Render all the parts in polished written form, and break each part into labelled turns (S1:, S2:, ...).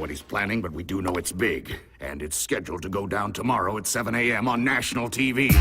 S1: what he's planning, but we do know it's big. And it's scheduled to go down tomorrow at 7 a.m. on national TV.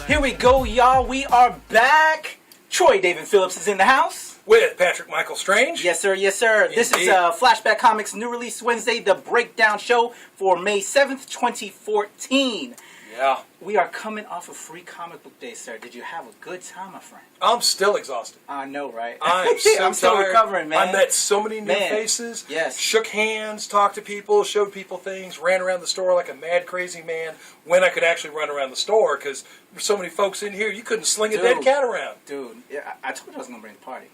S2: Here we go, y'all. We are back. Troy David Phillips is in the house.
S3: With Patrick Michael Strange.
S2: Yes, sir. Yes, sir. Indeed. This is Flashback Comics New Release Wednesday, the breakdown show for May 7th, 2014.
S3: Yeah.
S2: We are coming off of Free Comic Book Day, sir. Did you have a good time, my friend?
S3: I'm still exhausted.
S2: I know, right?
S3: I'm so
S2: I'm still recovering, man.
S3: I met so many new faces.
S2: Yes.
S3: Shook hands, talked to people, showed people things, ran around the store like a mad, crazy man when I could actually run around the store because there's so many folks in here, you couldn't sling a dead cat around.
S2: Dude, yeah, I told you I was going to bring the party.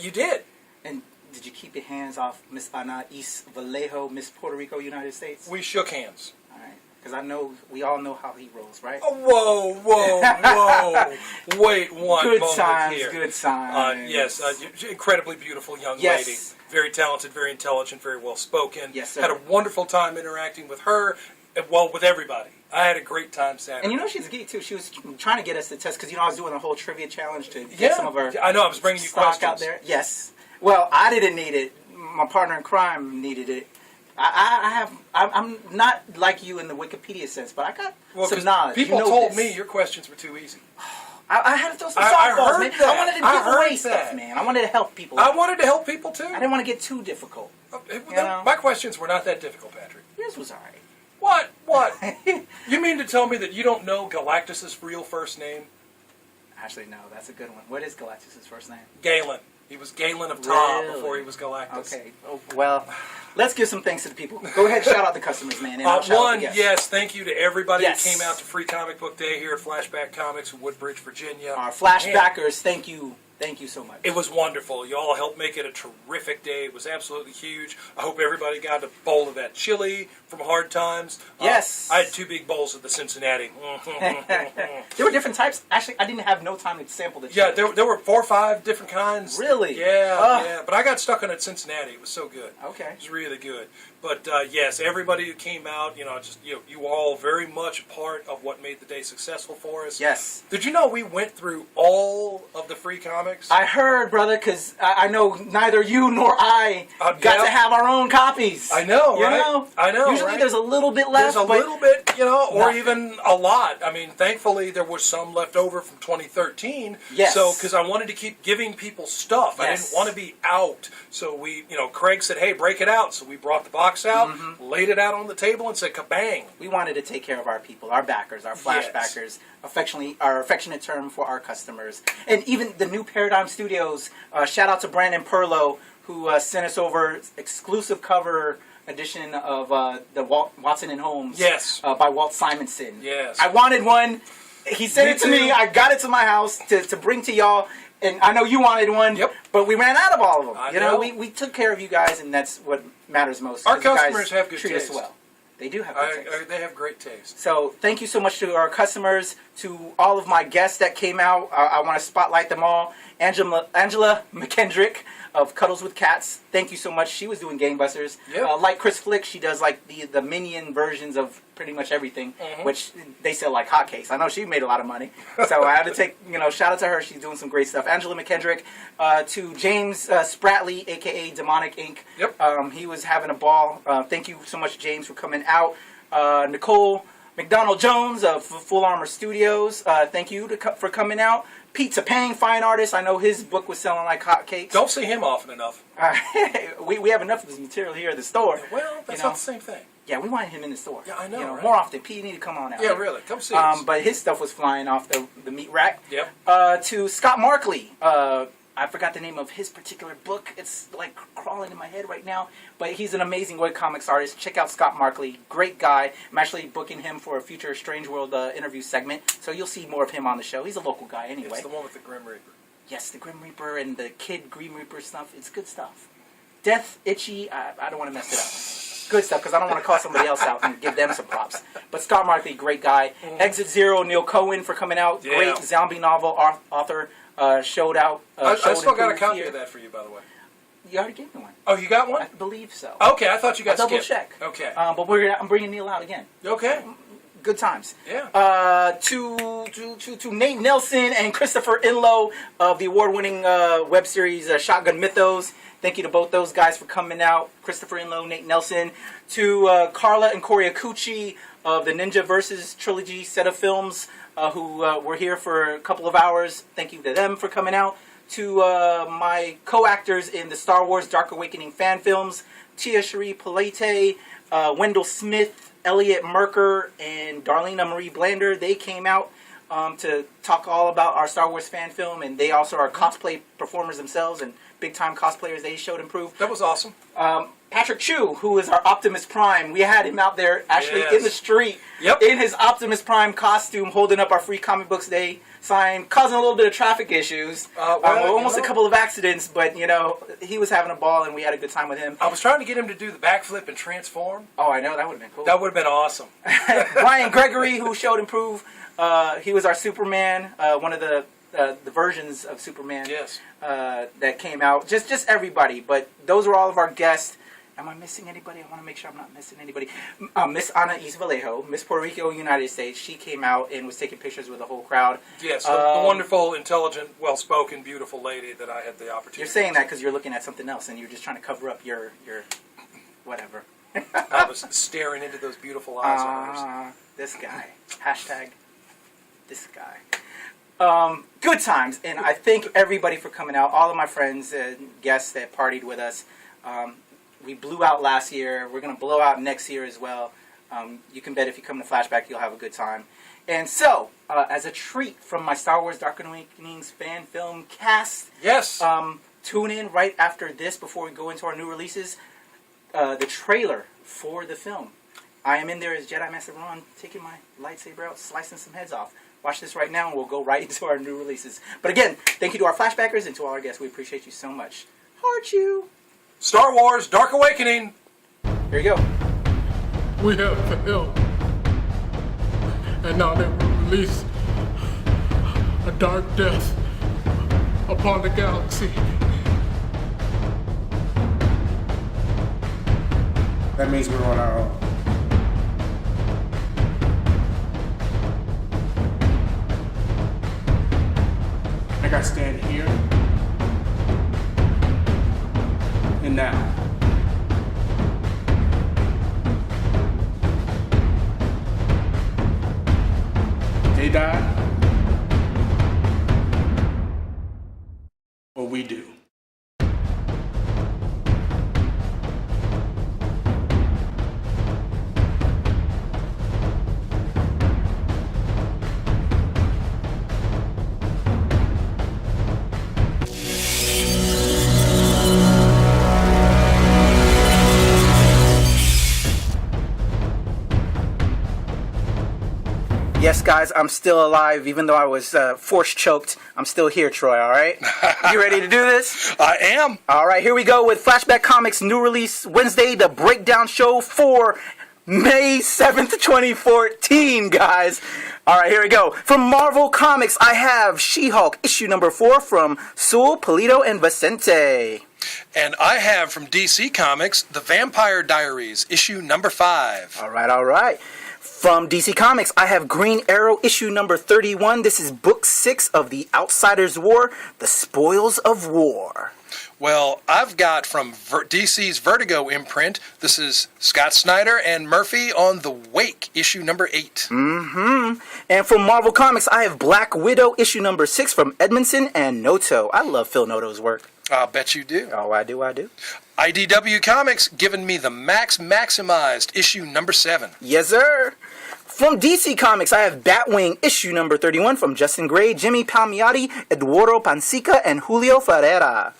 S3: You did.
S2: And did you keep your hands off Miss Anais Vallejo, Miss Puerto Rico, United States?
S3: We shook hands.
S2: All right. Because I know, we all know how he rolls, right?
S3: Oh, whoa. Wait one
S2: good
S3: moment
S2: times,
S3: here.
S2: Good times.
S3: Yes, incredibly beautiful young lady. Very talented, very intelligent, very well spoken.
S2: Yes, sir.
S3: Had a wonderful time interacting with her, well, with everybody. I had a great time Saturday.
S2: And you know she's a geek, too. She was trying to get us to test, because, I was doing a whole trivia challenge to get some of her
S3: I know, I was bringing you
S2: stock
S3: questions.
S2: out there. Yes. Well, I didn't need it. My partner in crime needed it. I'm not like you in the Wikipedia sense, but I got some knowledge.
S3: People told me your questions were too easy.
S2: I had to throw some softballs, man.
S3: That.
S2: I wanted to give away stuff, man. I wanted to help people.
S3: I wanted to help people, too.
S2: I didn't want to get too difficult.
S3: My questions were not that difficult, Patrick.
S2: Yours was all right.
S3: What? You mean to tell me that you don't know Galactus' real first name?
S2: Actually, no. That's a good one. What is Galactus' first name?
S3: Galen. He was Galen of Ta before he was Galactus.
S2: Okay. Oh, well, let's give some thanks to the people. Go ahead and shout out the customers, man. And
S3: yes, thank you to everybody who came out to Free Comic Book Day here at Flashback Comics in Woodbridge, Virginia.
S2: Our Flashbackers, thank you. Thank you so much.
S3: It was wonderful. You all helped make it a terrific day. It was absolutely huge. I hope everybody got a bowl of that chili from Hard Times.
S2: Yes.
S3: I had 2 big bowls of the Cincinnati.
S2: There were different types. Actually, I didn't have no time to sample the chili.
S3: Yeah, there were 4 or 5 different kinds.
S2: Really?
S3: Yeah. But I got stuck on it Cincinnati. It was so good.
S2: Okay.
S3: It was really good. But yes, everybody who came out, you were all very much a part of what made the day successful for us.
S2: Yes.
S3: Did you know we went through all of the free comics?
S2: I heard, brother, because I know neither you nor I got to have our own copies.
S3: I know, right?
S2: You know?
S3: I know,
S2: Usually there's a little bit left.
S3: There's a little bit, or even a lot. I mean, thankfully there was some left over from 2013.
S2: Yes.
S3: So, because I wanted to keep giving people stuff. Yes. I didn't want to be out. So we, Craig said, hey, break it out. So we brought the box out, laid it out on the table, and said, kabang.
S2: We wanted to take care of our people, our backers, our flashbackers, our affectionate term for our customers. And even the new Paradigm Studios, shout out to Brandon Perlow, who sent us over exclusive cover edition of the Watson and Holmes by Walt Simonson.
S3: Yes.
S2: I wanted one. He sent it to me. I got it to my house to bring to y'all. And I know you wanted one, but we ran out of all of them. We took care of you guys, and that's what matters most.
S3: Our customers have good
S2: taste. Treat us well. They do have good taste.
S3: They have great taste.
S2: So thank you so much to our customers, to all of my guests that came out. I want to spotlight them all. Angela McKendrick of Cuddles with Cats. Thank you so much. She was doing gangbusters.
S3: Yep.
S2: Like Chris Flick, she does like the minion versions of pretty much everything, which they sell like hotcakes. I know she made a lot of money. So I had to take, shout out to her. She's doing some great stuff. Angela McKendrick, to James Spratley, a.k.a. Demonic Inc.
S3: Yep.
S2: He was having a ball. Thank you so much, James, for coming out. Nicole McDonald-Jones of Full Armor Studios, thank you for coming out. Pete Topang, fine artist. I know his book was selling like hotcakes.
S3: Don't see him often enough.
S2: We have enough of his material here at the store.
S3: Well, that's not the same thing.
S2: Yeah, we wanted him in the store.
S3: Yeah, I know, right?
S2: More often. Pete, you need to come on out.
S3: Yeah, really. Come see us.
S2: But his stuff was flying off the meat rack.
S3: Yep.
S2: To Scott Markley. I forgot the name of his particular book. It's like crawling in my head right now. But he's an amazing webcomics artist. Check out Scott Markley. Great guy. I'm actually booking him for a future Strange World interview segment. So you'll see more of him on the show. He's a local guy anyway.
S3: It's the one with the Grim Reaper.
S2: Yes, the Grim Reaper and the Kid Grim Reaper stuff. It's good stuff. Death, Itchy, I don't want to mess it up. Good stuff, because I don't want to call somebody else out and give them some props. But Scott Markley, great guy. Exit Zero, Neil Cohen for coming out.
S3: Yeah.
S2: Great zombie novel author. Showed out.
S3: I still got a copy of that for you, by the way.
S2: You already gave me one.
S3: Oh, you got
S2: I
S3: one?
S2: believe so.
S3: Okay, I thought you got
S2: I'll double
S3: skipped.
S2: check.
S3: Okay.
S2: But I'm bringing Neil out again.
S3: Okay.
S2: Good times.
S3: Yeah.
S2: To Nate Nelson and Christopher Inlow of the award-winning web series Shotgun Mythos. Thank you to both those guys for coming out. Christopher Inlow, Nate Nelson. To Carla and Corey Akuchi of the Ninja Versus trilogy set of films who were here for a couple of hours. Thank you to them for coming out. To my co-actors in the Star Wars Dark Awakening fan films, Tia Cherie Polete, Wendell Smith, Elliot Merker, and Darlena Marie Blander. They came out to talk all about our Star Wars fan film, and they also are cosplay performers themselves and big-time cosplayers. They showed and proved.
S3: That was awesome.
S2: Patrick Chu, who is our Optimus Prime, we had him out there actually in the street in his Optimus Prime costume, holding up our Free Comic Books Day sign, causing a little bit of traffic issues. Almost a couple of accidents, but he was having a ball, and we had a good time with him.
S3: I was trying to get him to do the backflip and transform.
S2: Oh, I know, that would have been cool.
S3: That would have been awesome.
S2: Brian Gregory, who showed and proved, he was our Superman, one of the versions of Superman that came out. Just everybody, but those were all of our guests. Am I missing anybody? I want to make sure I'm not missing anybody. Miss Ana Vallejo, Miss Puerto Rico, United States. She came out and was taking pictures with the whole crowd.
S3: Yes, the wonderful, intelligent, well-spoken, beautiful lady that I had the opportunity.
S2: You're saying that because you're looking at something else and you're just trying to cover up your whatever.
S3: I was staring into those beautiful eyes of hers.
S2: This guy. Hashtag this guy. Good times, and I thank everybody for coming out. All of my friends and guests that partied with us. We blew out last year. We're going to blow out next year as well. You can bet if you come to Flashback, you'll have a good time. And so, as a treat from my Star Wars Dark Awakenings fan film cast, tune in right after this before we go into our new releases. The trailer for the film. I am in there as Jedi Master Ron, taking my lightsaber out, slicing some heads off. Watch this right now, and we'll go right into our new releases. But again, thank you to our Flashbackers and to all our guests. We appreciate you so much. Heart you.
S3: Star Wars Dark Awakening.
S2: Here you go.
S4: We have failed. And now they will release a dark death upon the galaxy.
S5: That means we're on our own. I gotta stand here and now. They die, or we do.
S2: Yes, guys, I'm still alive, even though I was force choked. I'm still here, Troy, all right? You ready to do this?
S3: I am.
S2: All right, here we go with Flashback Comics new release Wednesday, the breakdown show for May 7th, 2014, guys. All right, here we go. From Marvel Comics, I have She-Hulk, issue number 4 from Sewell, Polito, and Vicente.
S3: And I have from DC Comics, The Vampire Diaries, issue number 5.
S2: All right, all right. From DC Comics, I have Green Arrow, issue number 31. This is book 6 of The Outsiders' War, The Spoils of War.
S3: Well, I've got from DC's Vertigo imprint, this is Scott Snyder and Murphy on The Wake, issue number 8.
S2: And from Marvel Comics, I have Black Widow, issue number 6 from Edmondson and Noto. I love Phil Noto's work.
S3: I'll bet you do.
S2: Oh, I do.
S3: IDW Comics giving me the Max Maximized, issue number 7.
S2: Yes, sir. From DC Comics, I have Batwing, issue number 31 from Justin Gray, Jimmy Palmiotti, Eduardo Pansica, and Julio Ferreira.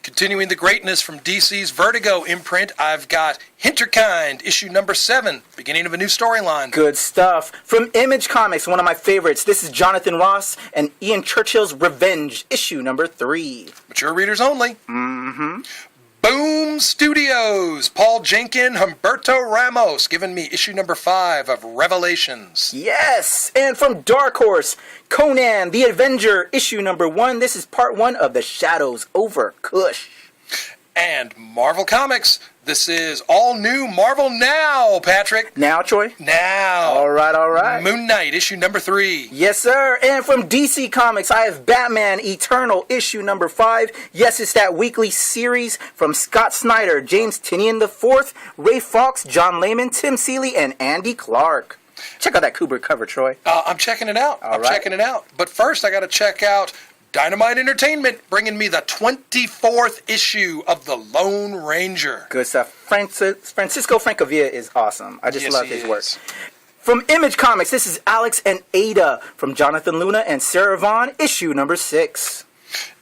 S3: Continuing the greatness from DC's Vertigo imprint, I've got Hinterkind, issue number 7, beginning of a new storyline.
S2: Good stuff. From Image Comics, one of my favorites, this is Jonathan Ross and Ian Churchill's Revenge, issue number 3.
S3: Mature readers only. Boom Studios, Paul Jenkin, Humberto Ramos, giving me issue number 5 of Revelations.
S2: Yes! And from Dark Horse, Conan the Avenger, issue number 1. This is part 1 of The Shadows over Kush.
S3: And Marvel Comics, this is all new Marvel Now, Patrick.
S2: Now, Troy?
S3: Now.
S2: All right.
S3: Moon Knight, issue number 3.
S2: Yes, sir. And from DC Comics, I have Batman Eternal, issue number 5. Yes, it's that weekly series from Scott Snyder, James Tynion IV, Ray Fawkes, John Layman, Tim Seeley, and Andy Clark. Check out that Kubrick cover, Troy.
S3: I'm checking it out. Checking it out. But first, I got to check out Dynamite Entertainment, bringing me the 24th issue of The Lone Ranger.
S2: Good stuff. Francisco Francavilla is awesome. I just love his work.
S3: Is.
S2: From Image Comics, this is Alex and Ada from Jonathan Luna and Sarah Vaughn, issue number 6.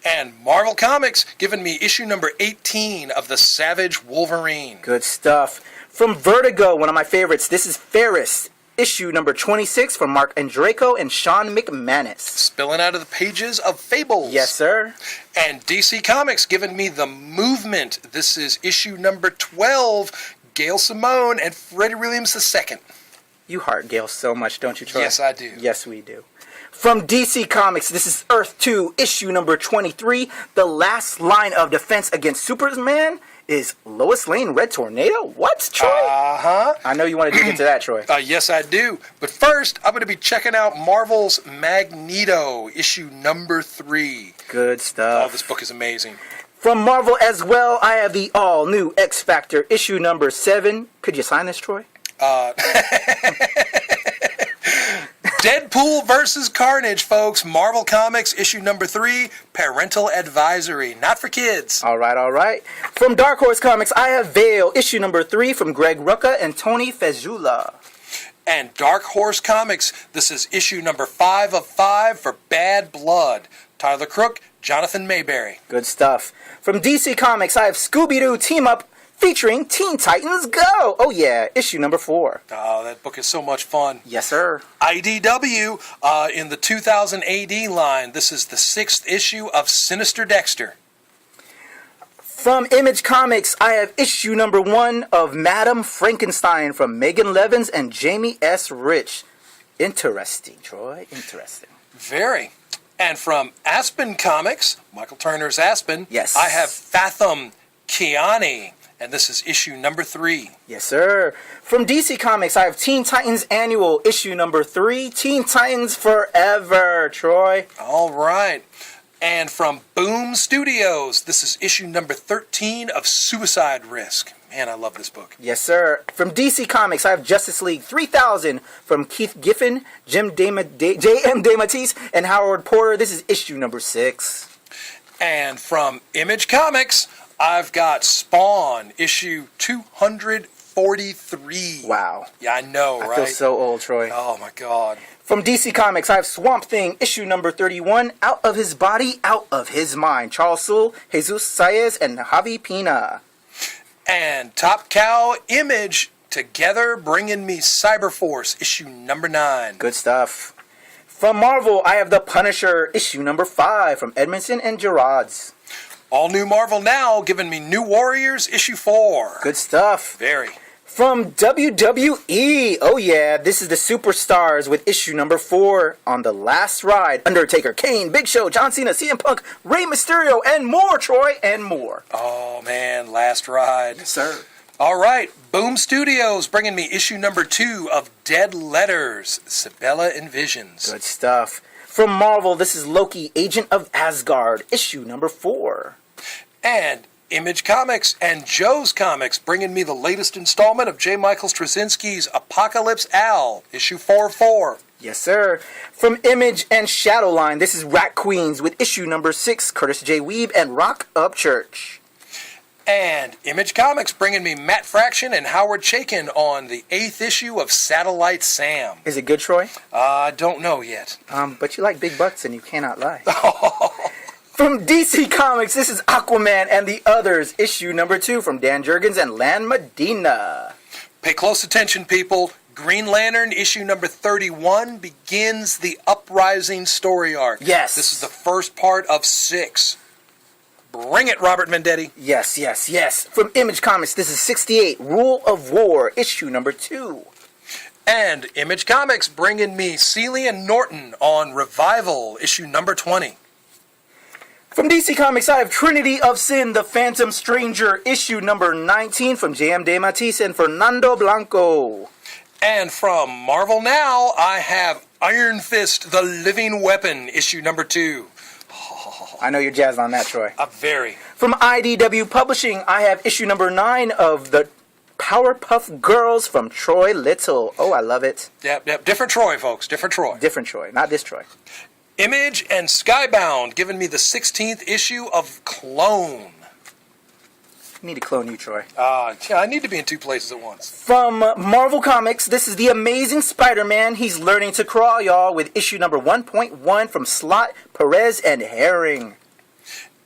S3: And Marvel Comics giving me issue number 18 of The Savage Wolverine.
S2: Good stuff. From Vertigo, one of my favorites, this is Ferris, issue number 26 from Marc Andreyko and Sean McManus.
S3: Spilling out of the pages of Fables.
S2: Yes, sir.
S3: And DC Comics giving me The Movement. This is issue number 12, Gail Simone and Freddie Williams II.
S2: You heart Gail so much, don't you, Troy?
S3: Yes, I do.
S2: Yes, we do. From DC Comics, this is Earth 2, issue number 23. The last line of defense against Superman is Lois Lane Red Tornado? What, Troy?
S3: Uh-huh.
S2: I know you want to dig into that, Troy.
S3: Yes, I do. But first, I'm going to be checking out Marvel's Magneto, issue number 3.
S2: Good stuff.
S3: Oh, this book is amazing.
S2: From Marvel as well, I have the all-new X Factor, issue number 7. Could you sign this, Troy?
S3: Deadpool versus Carnage, folks. Marvel Comics, issue number 3, Parental Advisory. Not for kids.
S2: All right. From Dark Horse Comics, I have Veil, issue number 3 from Greg Rucka and Tony Fezula.
S3: And Dark Horse Comics, this is issue number 5 of 5 for Bad Blood. Tyler Crook, Jonathan Mayberry.
S2: Good stuff. From DC Comics, I have Scooby-Doo Team Up featuring Teen Titans Go. Oh, yeah, issue number 4.
S3: Oh, that book is so much fun.
S2: Yes, sir.
S3: IDW, in the 2000 AD line, this is the 6th issue of Sinister Dexter.
S2: From Image Comics, I have issue number 1 of Madam Frankenstein from Megan Levins and Jamie S. Rich. Interesting, Troy. Interesting.
S3: Very. And from Aspen Comics, Michael Turner's Aspen,
S2: yes,
S3: I have Fathom Kiani. And this is issue number 3.
S2: Yes, sir. From DC Comics, I have Teen Titans Annual, issue number 3. Teen Titans Forever, Troy.
S3: All right. And from Boom Studios, this is issue number 13 of Suicide Risk. Man, I love this book.
S2: Yes, sir. From DC Comics, I have Justice League 3000 from Keith Giffen, J.M. DeMatteis, and Howard Porter. This is issue number 6.
S3: And from Image Comics, I've got Spawn, issue 243.
S2: Wow.
S3: Yeah, I know, right?
S2: I feel so old, Troy.
S3: Oh, my God.
S2: From DC Comics, I have Swamp Thing, issue number 31, Out of His Body, Out of His Mind. Charles Soule, Jesus Saez, and Javi Pina.
S3: And Top Cow Image, together bringing me Cyberforce, issue number 9.
S2: Good stuff. From Marvel, I have The Punisher, issue number 5, from Edmondson and Gerards.
S3: All new Marvel Now, giving me New Warriors, issue 4.
S2: Good stuff.
S3: Very.
S2: From WWE, oh yeah, this is the Superstars with issue number 4 on The Last Ride. Undertaker, Kane, Big Show, John Cena, CM Punk, Rey Mysterio, and more, Troy, and more.
S3: Oh man, Last Ride.
S2: Yes, sir.
S3: All right, Boom Studios bringing me issue number 2 of Dead Letters, Sibella and Visions.
S2: Good stuff. From Marvel, this is Loki, Agent of Asgard, issue number 4.
S3: And Image Comics and Joe's Comics bringing me the latest installment of J. Michael Straczynski's Apocalypse Al, issue 4.
S2: Yes, sir. From Image and Shadowline, this is Rat Queens with issue number 6, Curtis J. Weeb and Rock Upchurch.
S3: And Image Comics bringing me Matt Fraction and Howard Chaykin on the 8th issue of Satellite Sam.
S2: Is it good, Troy?
S3: I don't know yet.
S2: But you like big butts and you cannot lie. From DC Comics, this is Aquaman and the Others, issue number 2 from Dan Jurgens and Lan Medina.
S3: Pay close attention, people. Green Lantern, issue number 31, begins the Uprising story arc.
S2: Yes.
S3: This is the first part of 6. Bring it, Robert Mendetti.
S2: Yes. From Image Comics, this is 68, Rule of War, issue number 2.
S3: And Image Comics bringing me Celia Norton on Revival, issue number 20.
S2: From DC Comics, I have Trinity of Sin, The Phantom Stranger, issue number 19 from J.M. DeMatteis and Fernando Blanco.
S3: And from Marvel Now, I have Iron Fist, The Living Weapon, issue number 2.
S2: I know you're jazzed on that, Troy.
S3: Very.
S2: From IDW Publishing, I have issue number 9 of the Powerpuff Girls from Troy Little. Oh, I love it.
S3: Yep. Different Troy, folks. Different Troy.
S2: Different Troy, not this Troy.
S3: Image and Skybound giving me the 16th issue of Clone.
S2: I need to clone you, Troy.
S3: Yeah, I need to be in 2 places at once.
S2: From Marvel Comics, this is The Amazing Spider-Man. He's learning to crawl, y'all, with issue number 1.1 from Slott, Perez, and Herring.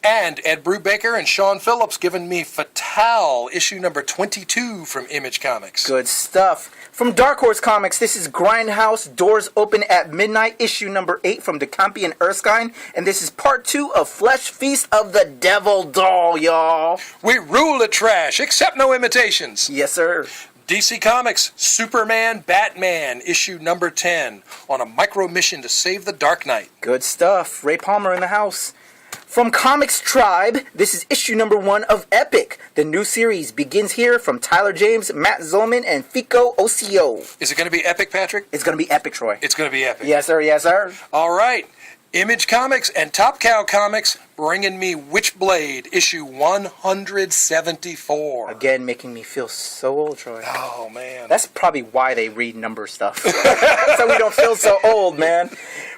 S3: And Ed Brubaker and Sean Phillips giving me Fatale, issue number 22 from Image Comics.
S2: Good stuff. From Dark Horse Comics, this is Grindhouse, Doors Open at Midnight, issue number 8 from DeCampi and Erskine. And this is part 2 of Flesh Feast of the Devil Doll, y'all.
S3: We rule the trash, except no imitations.
S2: Yes, sir.
S3: DC Comics, Superman, Batman, issue number 10, on a micro mission to save the Dark Knight.
S2: Good stuff. Ray Palmer in the house. From Comics Tribe, this is issue number 1 of Epic. The new series begins here from Tyler James, Matt Zolman, and Fico Ocio.
S3: Is it going to be epic, Patrick?
S2: It's going to be epic, Troy.
S3: It's going to be epic.
S2: Yes, sir. Yes, sir.
S3: All right. Image Comics and Top Cow Comics bringing me Witchblade, issue 174.
S2: Again, making me feel so old, Troy.
S3: Oh, man.
S2: That's probably why they read number stuff. So we don't feel so old, man.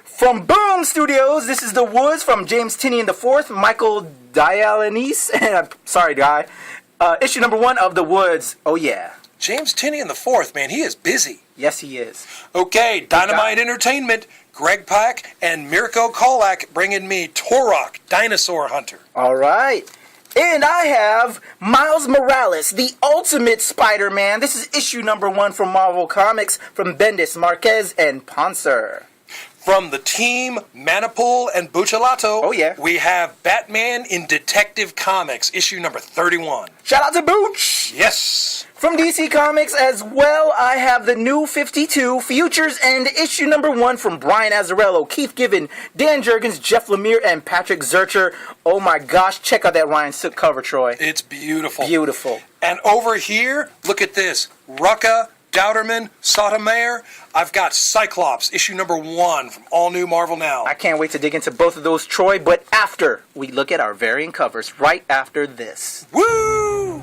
S2: From Boom Studios, this is The Woods from James Tynion IV, Michael Dialanese, sorry, guy. Issue number 1 of The Woods. Oh, yeah.
S3: James Tynion IV, man, he is busy.
S2: Yes, he is.
S3: Okay, Dynamite Entertainment, Greg Pak and Mirko Kolak bringing me Torok, Dinosaur Hunter.
S2: All right. And I have Miles Morales, the Ultimate Spider-Man. This is issue number 1 from Marvel Comics from Bendis, Marquez, and Poncer.
S3: From the team Manipool and Bucciolato,
S2: oh, yeah,
S3: we have Batman in Detective Comics, issue number 31.
S2: Shout out to Booch!
S3: Yes!
S2: From DC Comics as well, I have the New 52, Futures, and issue number 1 from Brian Azzarello, Keith Given, Dan Jurgens, Jeff Lemire, and Patrick Zurcher. Oh my gosh, check out that Ryan Sook cover, Troy.
S3: It's beautiful.
S2: Beautiful.
S3: And over here, look at this. Rucka, Dowderman, Sotomayor. I've got Cyclops, issue number 1 from All New Marvel Now.
S2: I can't wait to dig into both of those, Troy, but after we look at our variant covers, right after this.
S3: Woo!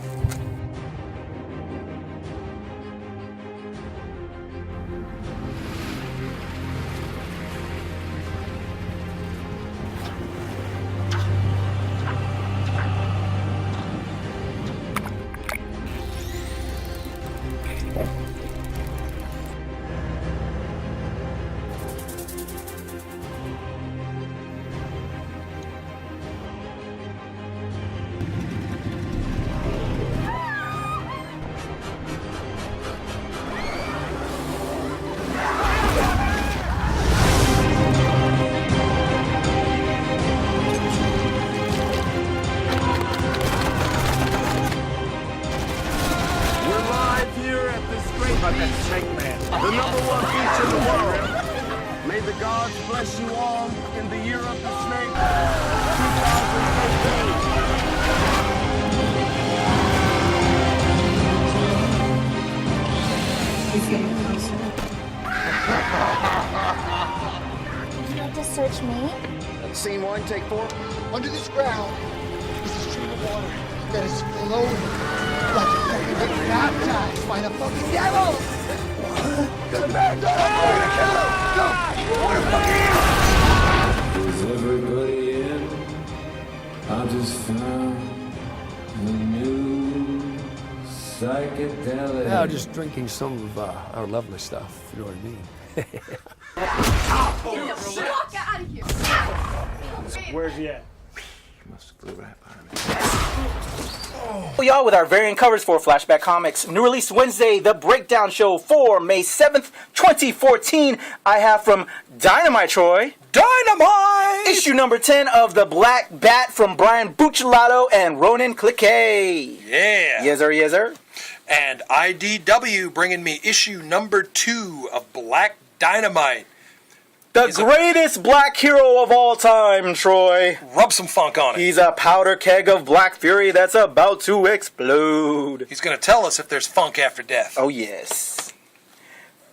S6: The number 1 feature in the world. May the gods bless you all in the year of the snake, 2018.
S7: He's getting closer. Would you like to search me?
S6: Scene 1, take 4.
S8: Under this ground is a stream of water that is flowing like you're ready to get baptized by the fucking devil! The man's on fire to kill him! Go! What the fuck
S9: Is everybody in? I just found a new psychedelic.
S10: Yeah, just drinking some of our lovely stuff, if you know what I mean.
S7: Walk out of here!
S5: Where's he at?
S9: Must have flew right by me.
S2: Y'all, with our variant covers for Flashback Comics, new release Wednesday, The Breakdown Show for May 7th, 2014. I have from Dynamite, Troy.
S3: Dynamite!
S2: Issue number 10 of The Black Bat from Brian Bucciolato and Ronan Cliquet.
S3: Yeah.
S2: Yes, sir, yes, sir.
S3: And IDW bringing me issue number 2 of Black Dynamite.
S2: The greatest black hero of all time, Troy.
S3: Rub some funk on it.
S2: He's a powder keg of black fury that's about to explode.
S3: He's going to tell us if there's funk after death.
S2: Oh, yes.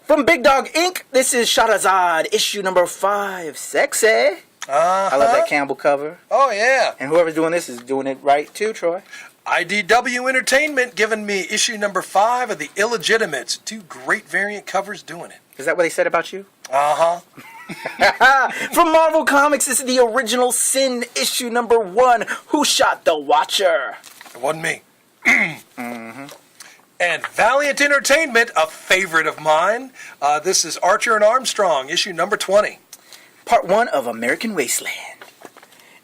S2: From Big Dog Inc., this is Shahrazad, issue number 5. Sexy. I love that Campbell cover.
S3: Oh, yeah.
S2: And whoever's doing this is doing it right, too, Troy.
S3: IDW Entertainment giving me issue number 5 of The Illegitimates. 2 great variant covers doing it.
S2: Is that what they said about you?
S3: Uh-huh.
S2: From Marvel Comics, this is the Original Sin, issue number 1. Who Shot the Watcher?
S3: It wasn't me. And Valiant Entertainment, a favorite of mine. This is Archer and Armstrong, issue number 20.
S2: Part 1 of American Wasteland.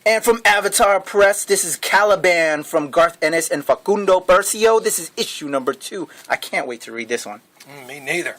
S2: And from Avatar Press, this is Caliban from Garth Ennis and Facundo Bercio. This is issue number 2. I can't wait to read this one.
S3: Me neither.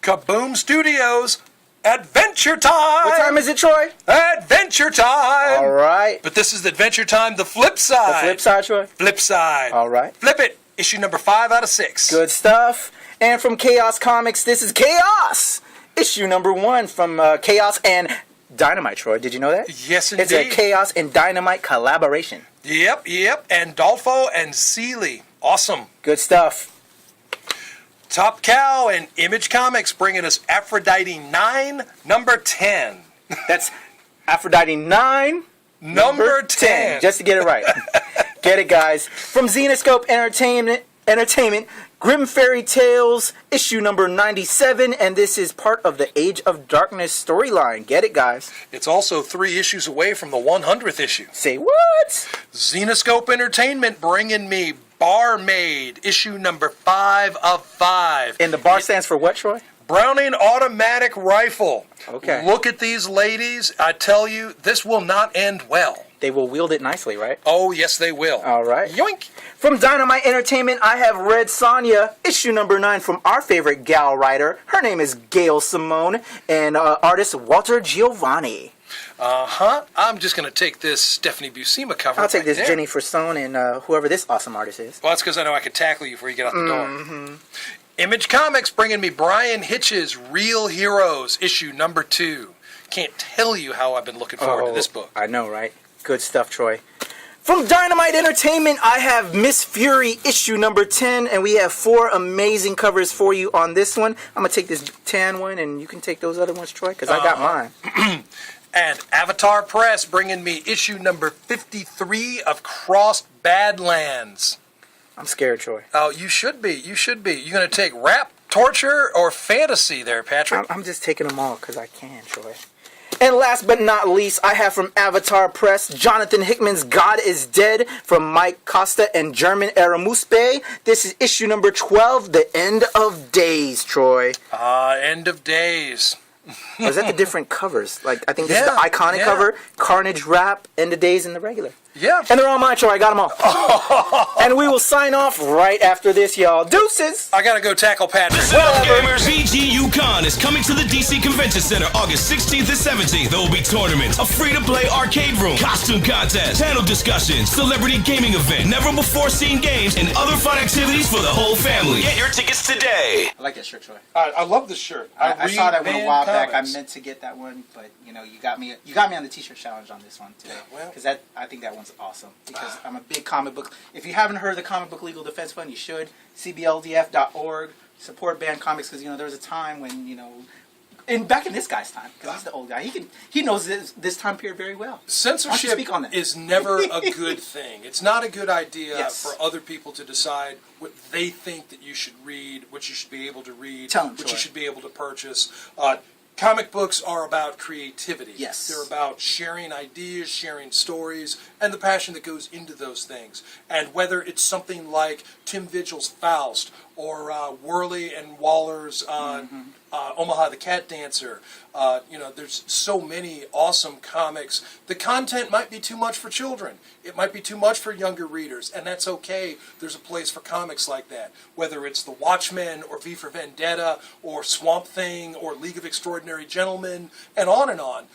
S3: Kaboom Studios, Adventure Time!
S2: What time is it, Troy?
S3: Adventure Time!
S2: All right.
S3: But this is Adventure Time, the flip side.
S2: The flip side, Troy?
S3: Flip side.
S2: All right.
S3: Flip it. Issue number 5 out of 6.
S2: Good stuff. And from Chaos Comics, this is Chaos! Issue number 1 from Chaos and Dynamite, Troy. Did you know that?
S3: Yes, indeed.
S2: It's a Chaos and Dynamite collaboration.
S3: Yep. And Dolfo and Seeley. Awesome.
S2: Good stuff.
S3: Top Cow and Image Comics bringing us Aphrodite 9, number 10.
S2: That's Aphrodite 9,
S3: number 10.
S2: Just to get it right. Get it, guys. From Xenoscope Entertainment, Grim Fairy Tales, issue number 97, and this is part of the Age of Darkness storyline. Get it, guys.
S3: It's also 3 issues away from the 100th issue.
S2: Say what?
S3: Xenoscope Entertainment bringing me Barmaid, issue number 5 of 5.
S2: And the bar stands for what, Troy?
S3: Browning Automatic Rifle.
S2: Okay.
S3: Look at these ladies. I tell you, this will not end well.
S2: They will wield it nicely, right?
S3: Oh, yes, they will.
S2: All right.
S3: Yoink.
S2: From Dynamite Entertainment, I have Red Sonja, issue number 9 from our favorite gal writer. Her name is Gail Simone, and artist Walter Giovanni.
S3: I'm just going to take this Stephanie Buscema cover.
S2: I'll take this
S3: there.
S2: Jenny Forsone and whoever this awesome artist is.
S3: Well, that's because I know I could tackle you before you get out the door. Image Comics bringing me Brian Hitch's Real Heroes, issue number 2. Can't tell you how I've been looking forward to this book.
S2: I know, right? Good stuff, Troy. From Dynamite Entertainment, I have Miss Fury, issue number 10, and we have 4 amazing covers for you on this one. I'm going to take this tan one, and you can take those other ones, Troy, because I got mine.
S3: And Avatar Press bringing me issue number 53 of Crossed Badlands.
S2: I'm scared, Troy.
S3: Oh, you should be. You should be. You going to take rap, torture, or fantasy there, Patrick?
S2: I'm just taking them all because I can, Troy. And last but not least, I have from Avatar Press, Jonathan Hickman's God is Dead from Mike Costa and German Aramuspe. This is issue number 12, The End of Days, Troy.
S3: End of Days.
S2: Or is that the different covers? Like, I think this is the iconic cover, Carnage Rap, End of Days, and the regular.
S3: Yeah.
S2: And they're all mine, Troy. I got them all. And we will sign off right after this, y'all. Deuces.
S3: I got to go tackle Patrick.
S11: Listen up, gamers. VG UConn is coming to the DC Convention Center August 16th and 17th. There will be tournaments, a free-to-play arcade room, costume contest, panel discussions, celebrity gaming event, never-before-seen games, and other fun activities for the whole family. Get your tickets today.
S2: I like that shirt, Troy.
S3: I love this shirt.
S2: I saw that one a while back. I
S3: comics.
S2: meant to get that one, but you got me on the t-shirt challenge on this one today. Because I think that one's awesome. Because I'm a big comic book. If you haven't heard of the Comic Book Legal Defense Fund, you should. CBLDF.org. Support banned comics because there was a time when and back in this guy's time, because he's the old guy, he knows this time period very well.
S3: Censorship
S2: speak on that?
S3: is never a good thing. It's not a good idea
S2: Yes.
S3: for other people to decide what they think that you should read, what you should be able to read,
S2: Tell 'em,
S3: what
S2: Troy.
S3: you should be able to purchase. Comic books are about creativity.
S2: Yes.
S3: They're about sharing ideas, sharing stories, and the passion that goes into those things. And whether it's something like Tim Vigil's Faust or Worley and Waller's Omaha the Cat Dancer, there's so many awesome comics. The content might be too much for children. It might be too much for younger readers, and that's okay. There's a place for comics like that. Whether it's The Watchmen or V for Vendetta or Swamp Thing or League of Extraordinary Gentlemen, and on and on.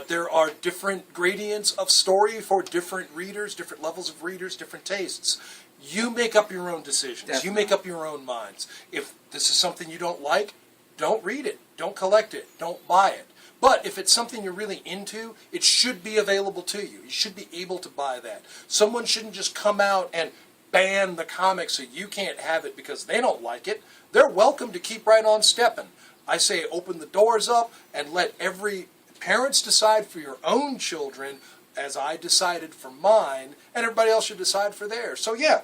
S3: There are different gradients of story for different readers, different levels of readers, different tastes. You make up your own decisions.
S2: Definitely.
S3: You make up your own minds. If this is something you don't like, don't read it. Don't collect it. Don't buy it. But if it's something you're really into, it should be available to you. You should be able to buy that. Someone shouldn't just come out and ban the comic so you can't have it because they don't like it. They're welcome to keep right on stepping. I say open the doors up and let every parents decide for your own children as I decided for mine, and everybody else should decide for theirs. So yeah,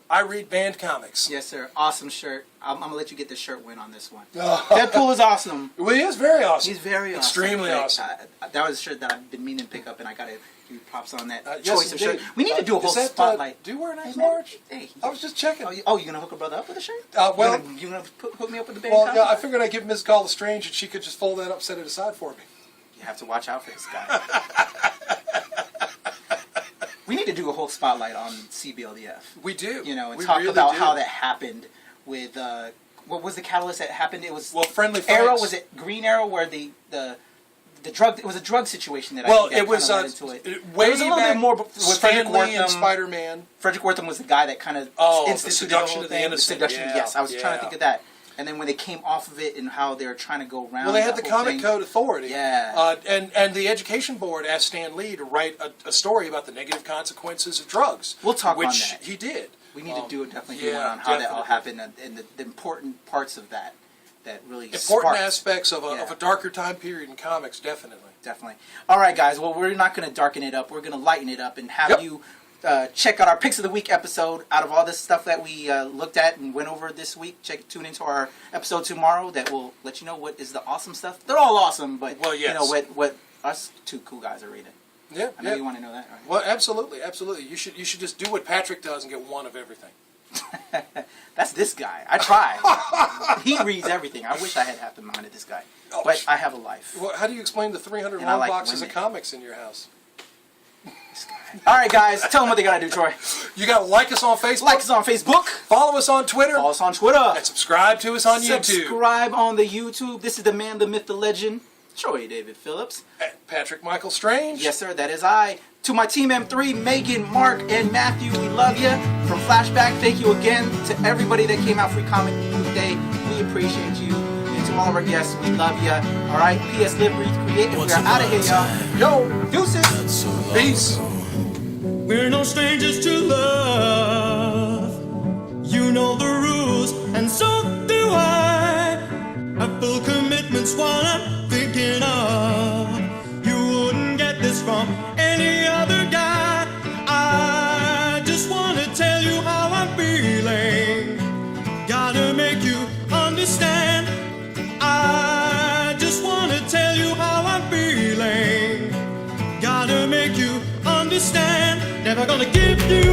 S3: I read banned comics.
S2: Yes, sir. Awesome shirt. I'm going to let you get the shirt win on this one. Deadpool is awesome.
S3: Well, he is very awesome.
S2: He's very awesome.
S3: Extremely awesome.
S2: That was a shirt that I've been meaning to pick up, and I got to give you props on that
S3: Yes,
S2: choice of shirt.
S3: indeed.
S2: We need to do a whole
S3: Is that,
S2: spotlight.
S3: do you wear an X
S2: Hey, man.
S3: large?
S2: Hey.
S3: I was just checking.
S2: Oh, you going to hook a brother up with a shirt?
S3: Well,
S2: you going to hook me up with the band?
S3: well, yeah, I figured I'd give Ms. Gall Lestrange and she could just fold that up, set it aside for me.
S2: You have to watch out for this guy. We need to do a whole spotlight on CBLDF.
S3: We do.
S2: You know, and
S3: We
S2: talk
S3: really
S2: about
S3: do.
S2: how that happened with, what was the catalyst that happened? It was
S3: Friendly
S2: Arrow,
S3: Fights.
S2: was it Green Arrow, where the drug, it was a drug situation that
S3: Well,
S2: I think
S3: it was
S2: led into it.
S3: way
S2: There was a little
S3: back
S2: bit more with
S3: Stan
S2: Frederick
S3: Lee
S2: Wortham.
S3: and Spider-Man.
S2: Frederick Wortham was the guy that kind of
S3: The
S2: instituted
S3: Seduction
S2: whole
S3: of the
S2: thing.
S3: Innocent.
S2: Seduction,
S3: Yeah,
S2: yes, I was trying to
S3: yeah.
S2: think of that. And then when they came off of it and how they were trying to go around.
S3: Well, they had
S2: that
S3: the
S2: whole
S3: Comic
S2: thing.
S3: Code Authority.
S2: Yeah.
S3: And the Education Board asked Stan Lee to write a story about the negative consequences of drugs.
S2: We'll talk on
S3: which
S2: that.
S3: he did.
S2: We need to definitely do
S3: yeah,
S2: one on how that all
S3: definitely.
S2: happened and the important parts of that really
S3: Important
S2: sparked.
S3: aspects of a darker time period in comics, definitely.
S2: Definitely. All right, guys. Well, we're not going to darken it up. We're going to lighten it up and have you check out our Picks of the Week episode. Out of all this stuff that we looked at and went over this week, tune into our episode tomorrow that will let you know what is the awesome stuff. They're all awesome, but
S3: Well, yes.
S2: you know what us two cool guys are rated.
S3: Yeah,
S2: I know you want to know that, right?
S3: Well, absolutely, absolutely. You should just do what Patrick does and get one of everything.
S2: That's this guy. I try. He reads everything. I wish I had half the mind of this guy. But I have a life.
S3: Well, how do you explain the 300
S2: And I
S3: long
S2: like
S3: boxes
S2: women.
S3: of comics in your house?
S2: All right, guys. Tell them what they got to do, Troy.
S3: You got to like us on Facebook.
S2: Like us on Facebook.
S3: Follow us on Twitter.
S2: Follow us on Twitter.
S3: And subscribe to us on YouTube.
S2: Subscribe on the YouTube. This is the man, the myth, the legend, Troy David Phillips.
S3: Patrick Michael Strange.
S2: Yes, sir. That is I. To my team M3, Megan, Mark, and Matthew, we love you. From Flashback, thank you again to everybody that came out Free Comic Book Day. We appreciate you. And to all of our guests, we love you. All right. P.S. Live, Breathe, Create. And we are out of here, y'all. Yo, deuces.
S3: Peace.
S11: We're no strangers to love. You know the rules, and so do I. I full commitment's what I'm thinking of. You wouldn't get this from any other guy. I just want to tell you how I'm feeling. Gotta make you understand. I just want to tell you how I'm feeling. Gotta make you understand. Never gonna give you